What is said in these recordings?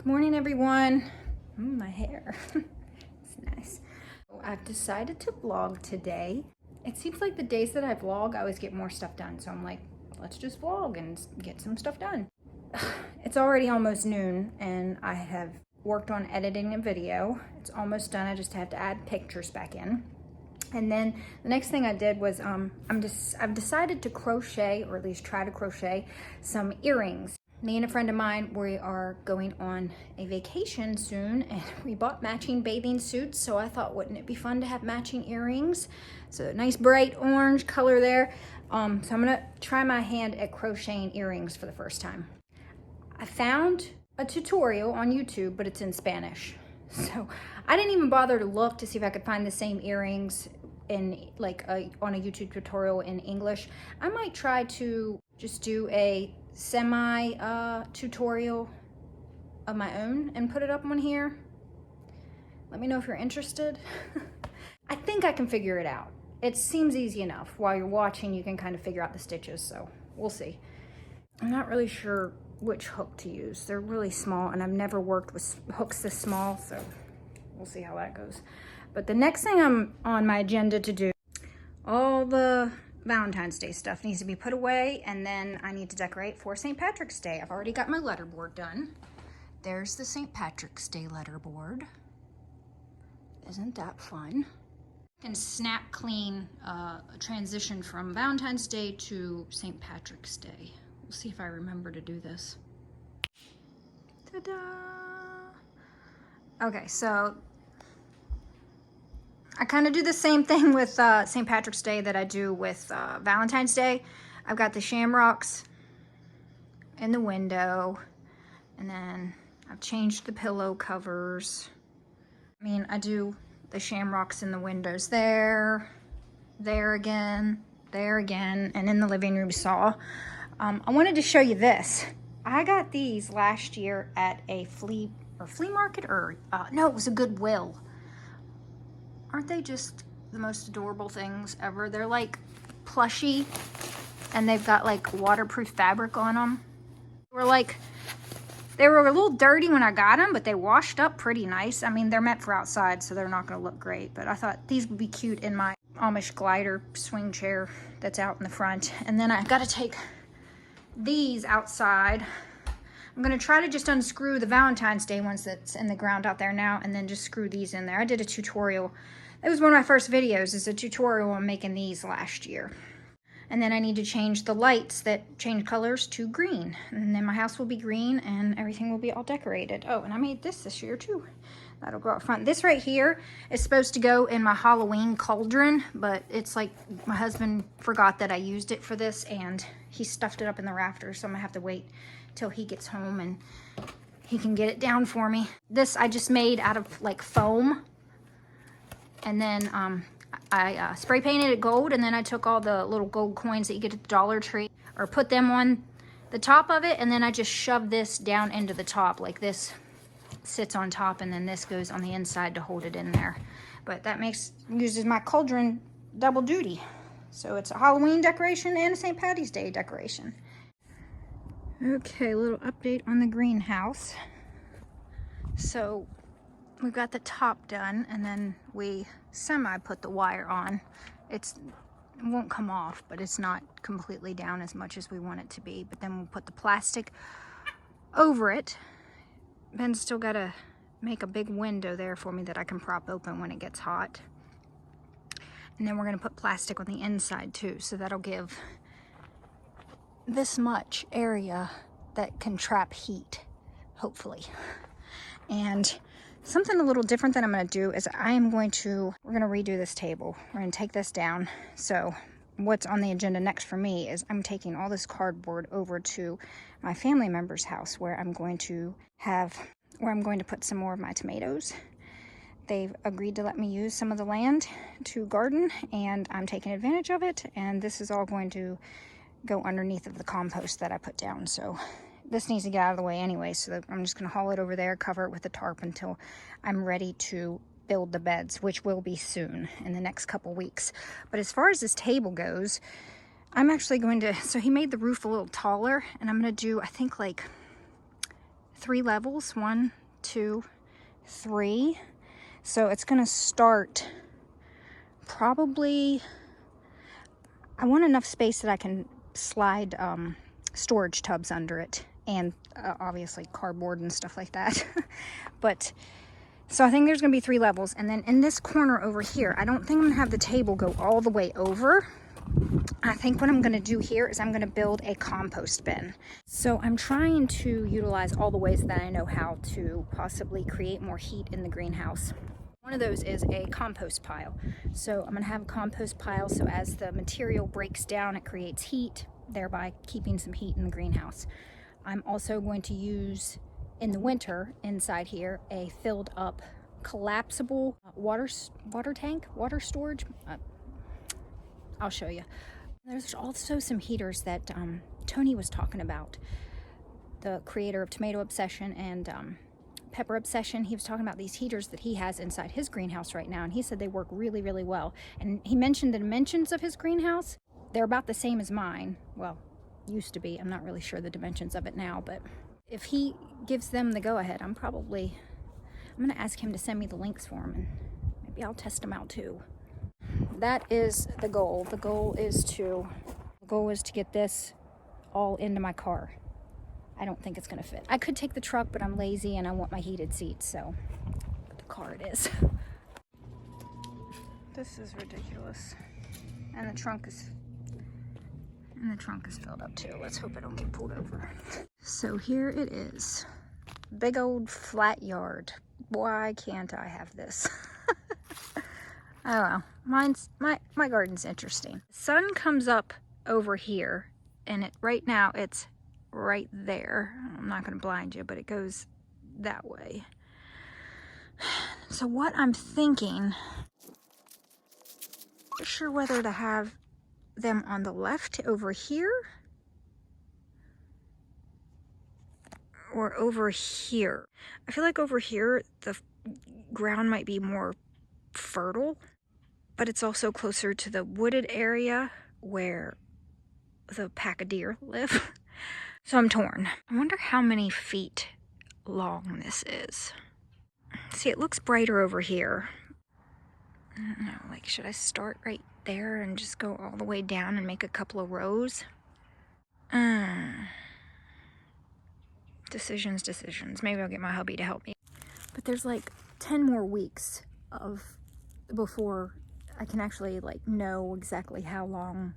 Good morning, everyone. My hair. It's nice. I've decided to vlog today. It seems like the days that I vlog, I always get more stuff done. So I'm like, let's just vlog and get some stuff done. It's already almost noon and I have worked on editing a video. It's almost done. I just have to add pictures back in. And then the next thing I did was I've decided to crochet, or at least try to crochet, some earrings. Me and a friend of mine, we are going on a vacation soon, and we bought matching bathing suits, so I thought, wouldn't it be fun to have matching earrings? So a nice bright orange color there. So I'm gonna try my hand at crocheting earrings for the first time. I found a tutorial on YouTube, but it's in Spanish. So I didn't even bother to look to see if I could find the same earrings in on a YouTube tutorial in English. I might try to just do a semi tutorial of my own and put it up on here. Let me know if you're interested. I think I can figure it out. It seems easy enough. While you're watching, you can kind of figure out the stitches, so we'll see. I'm not really sure which hook to use. They're really small, and I've never worked with hooks this small, so we'll see how that goes. But the next thing I'm on my agenda to do, all the Valentine's Day stuff needs to be put away, and then I need to decorate for St. Patrick's Day. I've already got my letterboard done. There's the St. Patrick's Day letterboard. Isn't that fun? And snap clean transition from Valentine's Day to St. Patrick's Day. We'll see if I remember to do this. Ta-da! Okay, so I kind of do the same thing with St. Patrick's Day that I do with Valentine's Day. I've got the shamrocks in the window, and then I've changed the pillow covers. I mean, I do the shamrocks in the windows there again, and in the living room saw. I wanted to show you this. I got these last year at a flea market, or no, it was a Goodwill. Aren't they just the most adorable things ever? They're like plushy, and they've got like waterproof fabric on them. They were a little dirty when I got them, but they washed up pretty nice. I mean, they're meant for outside, so they're not gonna look great, but I thought these would be cute in my Amish glider swing chair that's out in the front. And then I gotta take these outside. I'm gonna try to just unscrew the Valentine's Day ones that's in the ground out there now, and then just screw these in there. I did a tutorial. It was one of my first videos, is a tutorial on making these last year. And then I need to change the lights that change colors to green. And then my house will be green and everything will be all decorated. Oh, and I made this year too. That'll go out front. This right here is supposed to go in my Halloween cauldron, but it's like my husband forgot that I used it for this, and he stuffed it up in the rafters, so I'm gonna have to wait till he gets home and he can get it down for me. This I just made out of like foam, and then I spray painted it gold, and then I took all the little gold coins that you get at the Dollar Tree, or put them on the top of it, and then I just shoved this down into the top. Like this sits on top, and then this goes on the inside to hold it in there. But that uses my cauldron double duty. So it's a Halloween decoration and a St. Patty's Day decoration. Okay, a little update on the greenhouse. So we've got the top done, and then we put the wire on. It won't come off, but it's not completely down as much as we want it to be. But then we'll put the plastic over it. Ben's still got to make a big window there for me that I can prop open when it gets hot. And then we're going to put plastic on the inside too, so that'll give this much area that can trap heat, hopefully. And something a little different that I'm going to do is we're going to redo this table. We're going to take this down. So what's on the agenda next for me is I'm taking all this cardboard over to my family member's house, where I'm going to put some more of my tomatoes. They've agreed to let me use some of the land to garden, and I'm taking advantage of it. And this is all going to go underneath of the compost that I put down. So this needs to get out of the way anyway, so I'm just going to haul it over there, cover it with a tarp until I'm ready to build the beds, which will be soon, in the next couple weeks. But as far as this table goes, I'm actually going to, so he made the roof a little taller, and I'm going to do, I think, like 3 levels, 1, 2, 3. So it's gonna start probably, I want enough space that I can slide storage tubs under it, and obviously cardboard and stuff like that. But so I think there's gonna be 3 levels, and then in this corner over here, I don't think I'm gonna have the table go all the way over. I think what I'm gonna do here is I'm gonna build a compost bin. So I'm trying to utilize all the ways that I know how to possibly create more heat in the greenhouse. One of those is a compost pile. So I'm gonna have a compost pile, so as the material breaks down, it creates heat, thereby keeping some heat in the greenhouse. I'm also going to use, in the winter, inside here, a filled up collapsible water storage. I'll show you. There's also some heaters that Tony was talking about, the creator of Tomato Obsession and Pepper Obsession. He was talking about these heaters that he has inside his greenhouse right now, and he said they work really, really well. And he mentioned the dimensions of his greenhouse. They're about the same as mine. Well, used to be. I'm not really sure the dimensions of it now, but if he gives them the go-ahead, I'm gonna ask him to send me the links for them, and maybe I'll test them out too. That is the goal. The goal is to get this all into my car. I don't think it's gonna fit. I could take the truck, but I'm lazy and I want my heated seats, so the car it is. This is ridiculous. And the trunk is filled up too. Let's hope I don't get pulled over. So here it is. Big old flat yard. Why can't I have this? Oh well, my garden's interesting. The sun comes up over here, and right now it's right there. I'm not gonna blind you, but it goes that way. So what I'm thinking, not sure whether to have them on the left over here or over here. I feel like over here the ground might be more fertile, but it's also closer to the wooded area where the pack of deer live. So I'm torn. I wonder how many feet long this is. See, it looks brighter over here. I don't know, like, should I start right there and just go all the way down and make a couple of rows? Decisions. Maybe I'll get my hubby to help me. But there's like 10 more weeks before I can actually know exactly how long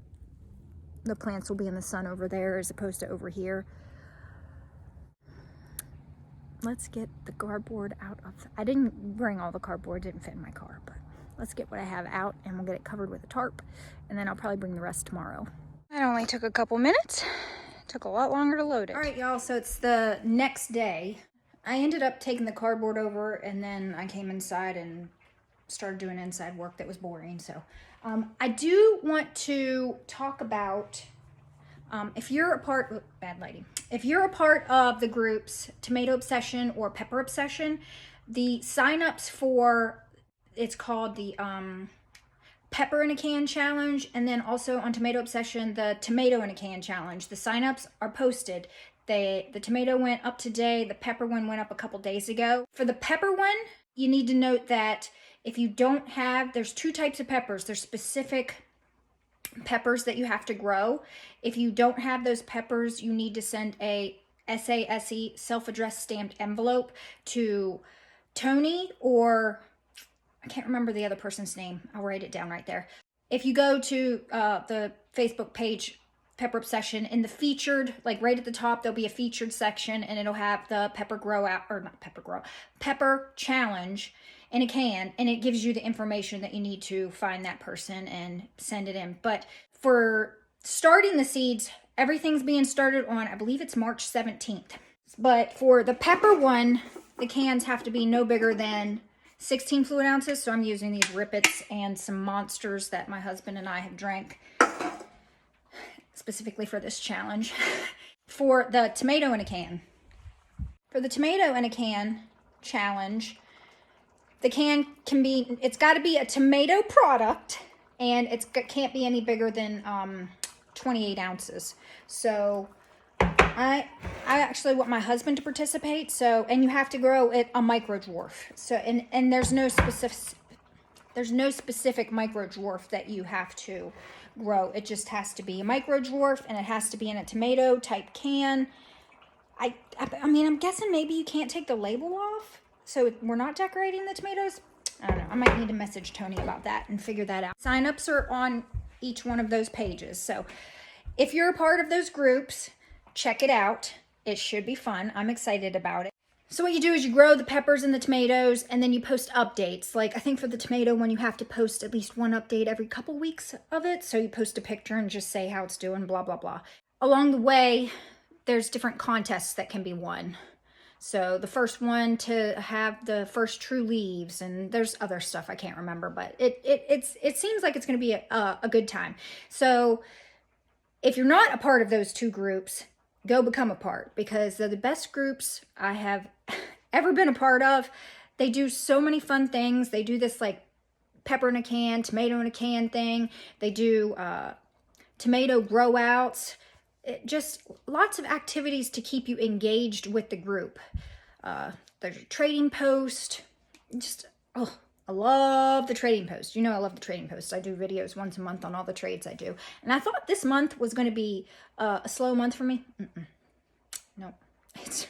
the plants will be in the sun over there as opposed to over here. Let's get the cardboard out of, I didn't bring all the cardboard, didn't fit in my car, but let's get what I have out and we'll get it covered with a tarp, and then I'll probably bring the rest tomorrow. That only took a couple minutes. It took a lot longer to load it. All right, y'all, so it's the next day. I ended up taking the cardboard over, and then I came inside and started doing inside work that was boring. So I do want to talk about, if you're a part, bad lighting, if you're a part of the groups Tomato Obsession or Pepper Obsession, the signups for, it's called the Pepper in a Can Challenge, and then also on Tomato Obsession, the Tomato in a Can Challenge. The signups are posted. The tomato went up today. The pepper one went up a couple days ago. For the pepper one, you need to note that if you don't have, there's 2 types of peppers. There's specific peppers that you have to grow. If you don't have those peppers, you need to send a SASE, self-addressed stamped envelope, to Tony, or I can't remember the other person's name. I'll write it down right there. If you go to the Facebook page, Pepper Obsession, in the featured, right at the top, there'll be a featured section, and it'll have the Pepper Challenge in a can, and it gives you the information that you need to find that person and send it in. But for starting the seeds, everything's being started on, I believe it's March 17th. But for the pepper one, the cans have to be no bigger than 16 fluid ounces. So I'm using these Rippets and some Monsters that my husband and I have drank specifically for this challenge. For the tomato in a can. For the tomato in a can challenge, the can can be, it's got to be a tomato product, and it can't be any bigger than 28 ounces. So I actually want my husband to participate. So, and you have to grow it a micro dwarf. So, and there's no specific micro dwarf that you have to grow. It just has to be a micro dwarf, and it has to be in a tomato type can. I mean, I'm guessing maybe you can't take the label off, so we're not decorating the tomatoes. I don't know. I might need to message Tony about that and figure that out. Sign-ups are on each one of those pages. So if you're a part of those groups, check it out. It should be fun. I'm excited about it. So what you do is you grow the peppers and the tomatoes, and then you post updates. Like, I think for the tomato one, you have to post at least one update every couple weeks of it. So you post a picture and just say how it's doing, blah, blah, blah. Along the way, there's different contests that can be won. So the first one to have the first true leaves, and there's other stuff I can't remember, but it seems like it's going to be a good time. So if you're not a part of those two groups, go become a part, because they're the best groups I have ever been a part of. They do so many fun things. They do this like pepper in a can, tomato in a can thing. They do tomato grow outs. Just lots of activities to keep you engaged with the group. There's a trading post. I love the trading post. You know I love the trading post. I do videos once a month on all the trades I do. And I thought this month was going to be a slow month for me. No, I've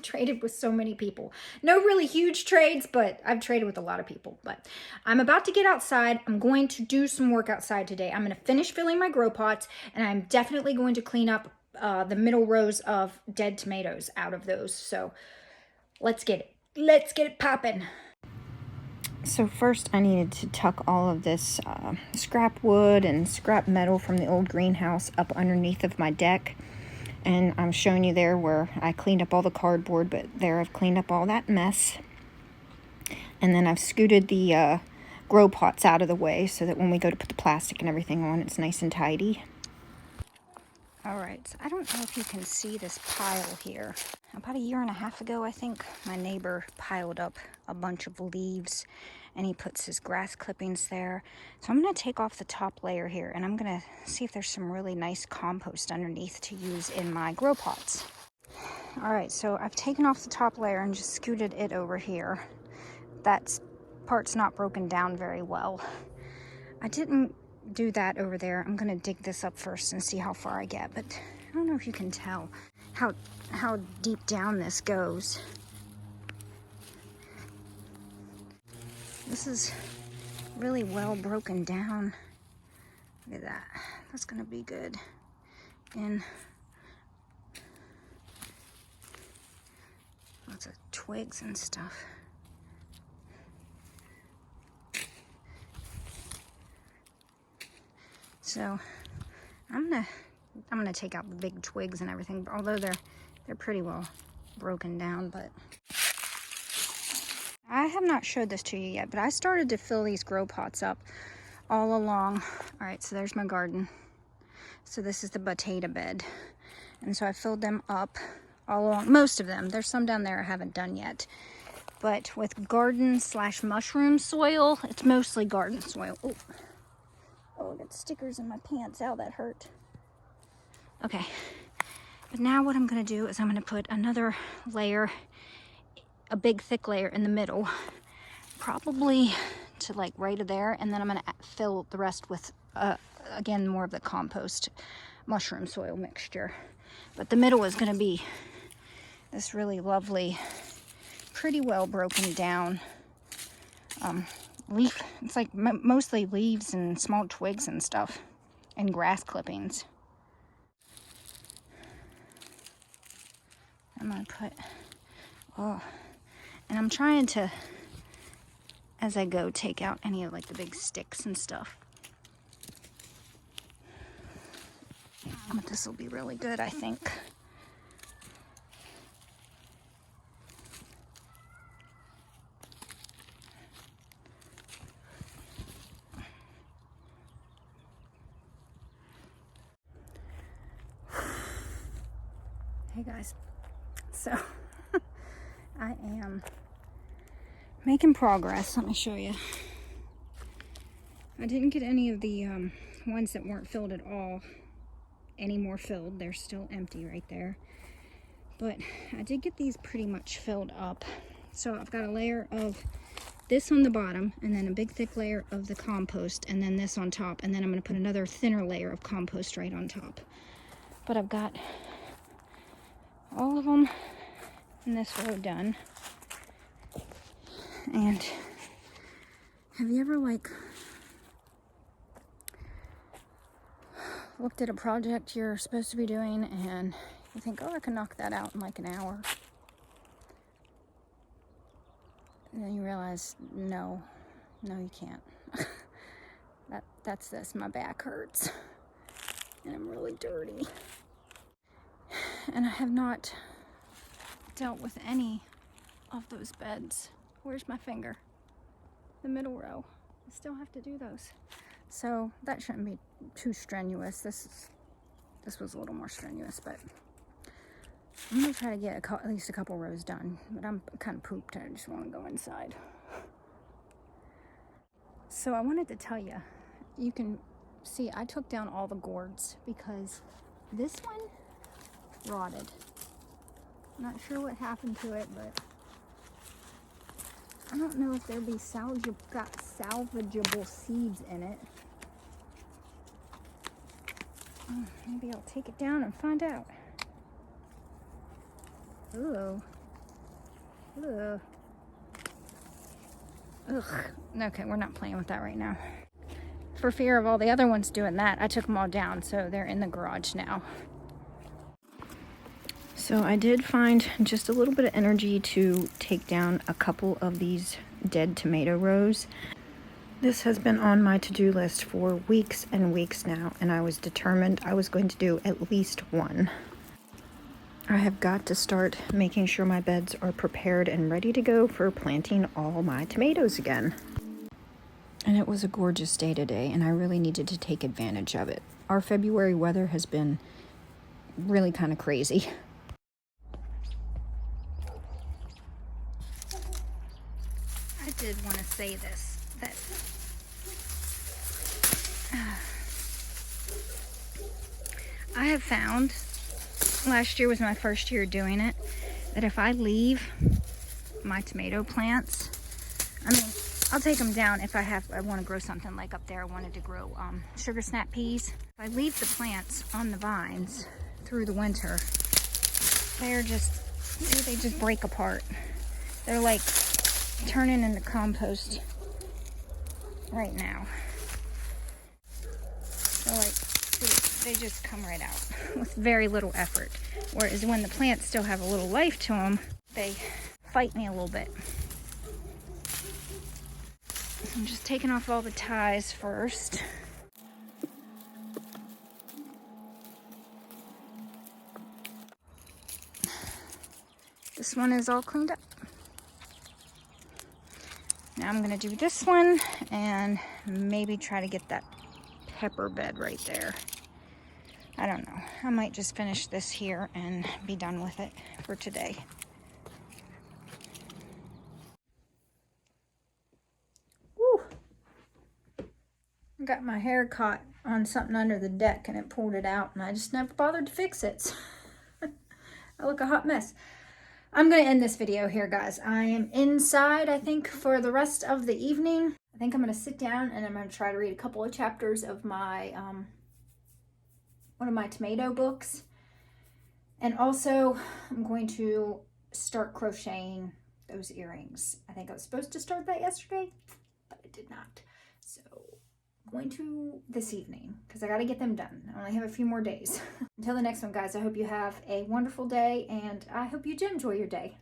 traded with so many people. No really huge trades, but I've traded with a lot of people. But I'm about to get outside. I'm going to do some work outside today. I'm going to finish filling my grow pots, and I'm definitely going to clean up the middle rows of dead tomatoes out of those. So let's get it. Let's get it popping. So first I needed to tuck all of this scrap wood and scrap metal from the old greenhouse up underneath of my deck. And I'm showing you there where I cleaned up all the cardboard, but there I've cleaned up all that mess. And then I've scooted the grow pots out of the way so that when we go to put the plastic and everything on, it's nice and tidy. All right, so I don't know if you can see this pile here. About a year and a half ago, I think, my neighbor piled up a bunch of leaves, and he puts his grass clippings there. So I'm going to take off the top layer here, and I'm going to see if there's some really nice compost underneath to use in my grow pots. All right, so I've taken off the top layer and just scooted it over here. That part's not broken down very well. I didn't do that over there. I'm going to dig this up first and see how far I get, but I don't know if you can tell how deep down this goes. This is really well broken down. Look at that. That's going to be good. And lots of twigs and stuff. So I'm gonna take out the big twigs and everything, although they're pretty well broken down. But I have not showed this to you yet, but I started to fill these grow pots up all along. All right, so there's my garden. So this is the potato bed, and so I filled them up all along, most of them. There's some down there I haven't done yet, but with garden / mushroom soil. It's mostly garden soil. Oh, I got stickers in my pants. Ow, that hurt. Okay, but now what I'm going to do is I'm going to put another layer, a big thick layer in the middle, probably to like right there, and then I'm going to fill the rest with, again, more of the compost mushroom soil mixture. But the middle is going to be this really lovely, pretty well broken down leaf. It's like mostly leaves and small twigs and stuff, and grass clippings. I'm gonna put, and I'm trying to, as I go, take out any of like the big sticks and stuff. But this will be really good, I think. Hey guys, so I am making progress. Let me show you. I didn't get any of the ones that weren't filled at all any more filled. They're still empty right there. But I did get these pretty much filled up. So I've got a layer of this on the bottom, and then a big thick layer of the compost, and then this on top, and then I'm going to put another thinner layer of compost right on top. But I've got all of them in this row done. And have you ever like looked at a project you're supposed to be doing and you think, oh, I can knock that out in like an hour? And then you realize, no, you can't. That's this. My back hurts. And I'm really dirty. And I have not dealt with any of those beds. Where's my finger? The middle row. I still have to do those. So that shouldn't be too strenuous. This was a little more strenuous, but I'm gonna try to get at least a couple rows done, but I'm kind of pooped. I just want to go inside. So I wanted to tell you, you can see I took down all the gourds because this one rotted. Not sure what happened to it, but I don't know if there'd be salvageable seeds in it. Maybe I'll take it down and find out. Ooh. Ugh. Ugh. Okay, we're not playing with that right now. For fear of all the other ones doing that, I took them all down, so they're in the garage now. So I did find just a little bit of energy to take down a couple of these dead tomato rows. This has been on my to-do list for weeks and weeks now, and I was determined I was going to do at least one. I have got to start making sure my beds are prepared and ready to go for planting all my tomatoes again. And it was a gorgeous day today, and I really needed to take advantage of it. Our February weather has been really kind of crazy. I did want to say this, that I have found, last year was my first year doing it, that if I leave my tomato plants, I mean, I'll take them down if I want to grow something like up there. I wanted to grow sugar snap peas. If I leave the plants on the vines through the winter, they just break apart. They're like turning into compost right now. So like, they just come right out with very little effort. Whereas when the plants still have a little life to them, they fight me a little bit. I'm just taking off all the ties first. This one is all cleaned up. Now I'm gonna do this one and maybe try to get that pepper bed right there. I don't know. I might just finish this here and be done with it for today. Woo! I got my hair caught on something under the deck and it pulled it out, and I just never bothered to fix it. I look a hot mess. I'm going to end this video here, guys. I am inside, I think, for the rest of the evening. I think I'm going to sit down and I'm going to try to read a couple of chapters of my one of my tomato books. And also, I'm going to start crocheting those earrings. I think I was supposed to start that yesterday, but I did not. So I'm going to this evening because I got to get them done. I only have a few more days. Until the next one, guys, I hope you have a wonderful day, and I hope you do enjoy your day.